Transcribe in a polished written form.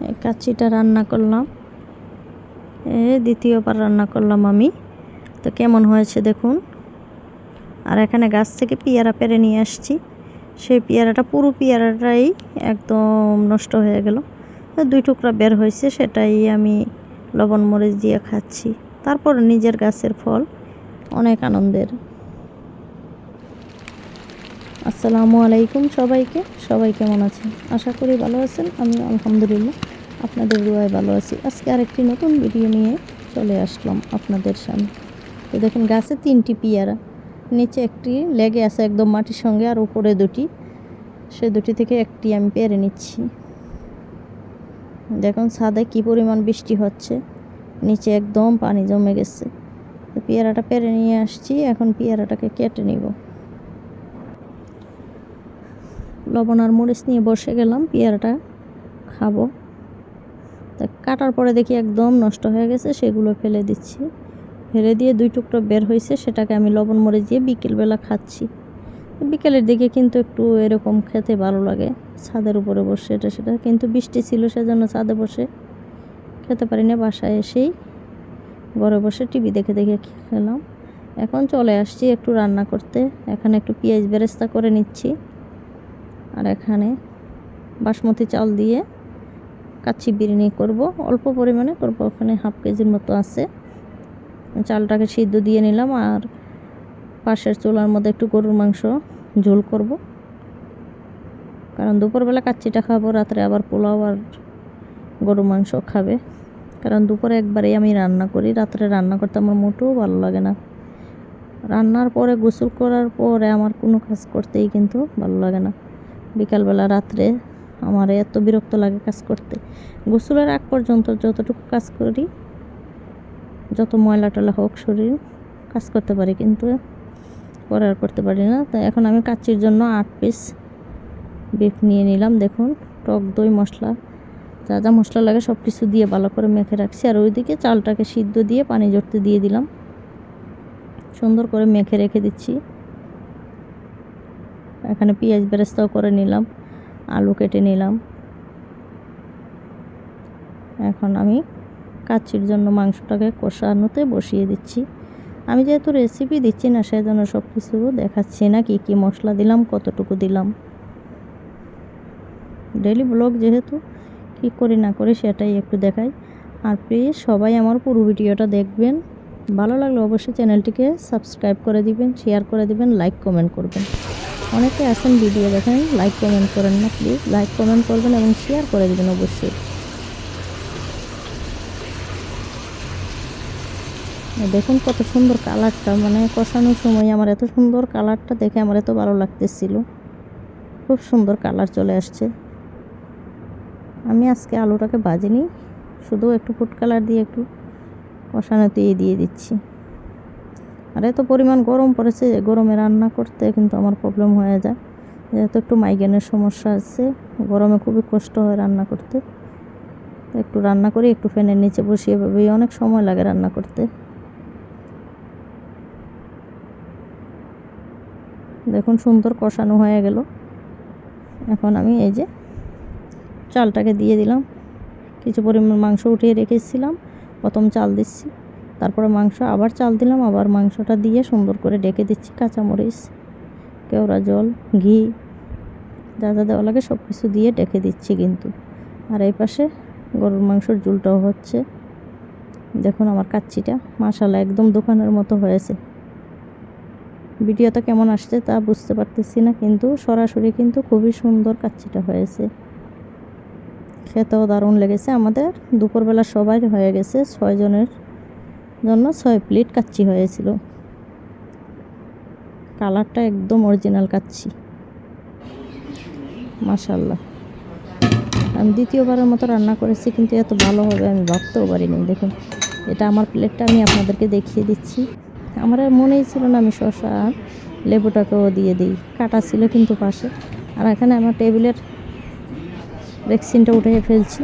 এই কাচ্চিটা রান্না করলাম, দ্বিতীয়বার রান্না করলাম আমি। তো কেমন হয়েছে দেখুন। আর এখানে গাছ থেকে পেয়ারা পেরে নিয়ে আসছি, সেই পেয়ারাটা পুরো পেয়ারাটাই একদম নষ্ট হয়ে গেল। 2 টুকরা বের হয়েছে, সেটাই আমি লবণ মরিচ দিয়ে খাচ্ছি। তারপর নিজের গাছের ফল অনেক আনন্দের। আসসালামু আলাইকুম সবাইকে। সবাই কেমন আছেন? আশা করি ভালো আছেন। আমি আলহামদুলিল্লাহ আপনাদের দোয়ায় ভালো আছি। আজকে আরেকটি নতুন ভিডিও নিয়ে চলে আসলাম আপনাদের সামনে। তো দেখুন, গাছে 3টি পেয়ারা, নিচে একটি লেগে আছে একদম মাটির সঙ্গে, আর উপরে 2টি। সে 2টি থেকে একটি আমি পেরে নিচ্ছি। দেখুন ছাদে কি পরিমাণ বৃষ্টি হচ্ছে, নিচে একদম পানি জমে গেছে। তো পেয়ারাটা পেরে নিয়ে আসছি, এখন পেয়ারাটাকে কেটে নিব। লবণ আর মরিচ নিয়ে বসে গেলাম, পেয়ারাটা খাবো। তা কাটার পরে দেখি একদম নষ্ট হয়ে গেছে, সেগুলো ফেলে দিচ্ছি। ফেলে দিয়ে 2 টুকরো বের হয়েছে, সেটাকে আমি লবণ মরিচ দিয়ে বিকেলবেলা খাচ্ছি। বিকেলের দিকে কিন্তু একটু এরকম খেতে ভালো লাগে, ছাদের উপরে বসে। সেটা কিন্তু বৃষ্টি ছিল, সেজন্য ছাদে বসে খেতে পারি না। বাসায় এসেই ঘরে বসে টিভি দেখে দেখে খেলাম। এখন চলে আসছি একটু রান্না করতে। এখানে একটু পেঁয়াজ বেরেস্তা করে নিচ্ছি, আর এখানে বাসমতি চাল দিয়ে কাচ্চি বিরিয়ানি করব। অল্প পরিমাণে করব, ওখানে হাফ কেজির মতো আছে। চালটাকে সিদ্ধ দিয়ে নিলাম, আর পাশের চুলার মধ্যে একটু গরুর মাংস ঝোল করব, কারণ দুপুরবেলা কাচ্চিটা খাবো, রাত্রে আবার পোলাও আর গরুর মাংস খাবে। কারণ দুপুরে একবারেই আমি রান্না করি, রাত্রে রান্না করতে আমার মোটেও ভালো লাগে না। রান্নার পরে গোসল করার পরে আমার কোনো কাজ করতেই কিন্তু ভালো লাগে না। বিকালবেলা রাত্রে আমার এত বিরক্ত লাগে কাজ করতে। গোসলের আগ পর্যন্ত যতটুকু কাজ করি, যত ময়লা টলা হোক শরীর, কাজ করতে পারি, কিন্তু পরে আর করতে পারি না। তো এখন আমি কাচ্চির জন্য 8 পিস বিফ নিয়ে নিলাম। দেখুন, টক দই মশলা, যা যা মশলা লাগে সব কিছু দিয়ে ভালো করে মেখে রাখছি। আর ওইদিকে চালটাকে সিদ্ধ দিয়ে পানি ঝরতে দিয়ে দিলাম, সুন্দর করে মেখে রেখে দিচ্ছি। এখানে পেঁয়াজ বেরেস্তাও করে নিলাম, আলু কেটে নিলাম। এখন আমি কাচ্চির জন্য মাংসটাকে কষানোতে বসিয়ে দিচ্ছি। আমি যেহেতু রেসিপি দিচ্ছি না, সেজন্য সব কিছু দেখাচ্ছি না, কি কি মশলা দিলাম, কতটুকু দিলাম। ডেইলি ব্লগ যেহেতু, কি করি না করি সেটাই একটু দেখাই। আর প্লিজ সবাই আমার পুরো ভিডিওটা দেখবেন। ভালো লাগলে অবশ্যই চ্যানেলটিকে সাবস্ক্রাইব করে দিবেন, শেয়ার করে দিবেন, লাইক কমেন্ট করবেন। অনেকে আছেন ভিডিও দেখেন, লাইক কমেন্ট করেন না। প্লিজ লাইক কমেন্ট করবেন এবং শেয়ার করে দিবেন অবশ্যই। দেখুন কত সুন্দর কালারটা, মানে কষানোর সময় আমার এত সুন্দর কালারটা দেখে আমার এত ভালো লাগতেছিল। খুব সুন্দর কালার চলে আসছে। আমি আজকে আলুটাকে ভাজিনি, শুধু একটু ফুড কালার দিয়ে একটু কষানোতেই দিয়ে দিচ্ছি। আর এত পরিমাণ গরম পড়েছে, গরমে রান্না করতে কিন্তু আমার প্রবলেম হয়ে যায়, যেহেতু একটু মাইগ্রেনের সমস্যা আছে। গরমে খুবই কষ্ট হয় রান্না করতে। একটু রান্না করি, একটু ফ্যানের নিচে বসিয়ে ভাবেই অনেক সময় লাগে রান্না করতে। দেখুন সুন্দর কষানো হয়ে গেল। এখন আমি এই যে চালটাকে দিয়ে দিলাম। কিছু পরিমাণ মাংস উঠিয়ে রেখেছিলাম, প্রথম চাল দিচ্ছি, তারপরে মাংস, আবার চাল দিলাম, আবার মাংসটা দিয়ে সুন্দর করে ডেকে দিচ্ছি। কাঁচামরিচ, কেওড়া জল, ঘি, যা যা দেওয়া লাগে সব কিছু দিয়ে ডেকে দিচ্ছি কিন্তু। আর এই পাশে গরুর মাংসর ঝোলটাও হচ্ছে। দেখুন আমার কাচ্চিটা মাশাআল্লাহ একদম দোকানের মতো হয়েছে। ভিডিওটা কেমন আসছে তা বুঝতে পারতেছি না, কিন্তু সরাসরি কিন্তু খুবই সুন্দর কাচ্চিটা হয়েছে। খেতেও দারুণ লেগেছে। আমাদের দুপুরবেলা সবাই হয়ে গেছে, 6 জনের জন্য 6 প্লেট কাচ্চি হয়েছিল। কালারটা একদম অরিজিনাল কাচ্চি, মাশাআল্লাহ। আমি দ্বিতীয়বারের মতো রান্না করেছি, কিন্তু এত ভালো হবে আমি ভাবতেও পারিনি। দেখুন, এটা আমার প্লেটটা আমি আপনাদেরকে দেখিয়ে দিচ্ছি। আমার আর মনেই ছিল না আমি শসা আর লেবুটাকেও দিয়ে দিই, কাটা ছিল কিন্তু পাশে। আর এখানে আমার টেবিলের ভ্যাকসিনটা উঠে ফেলছি,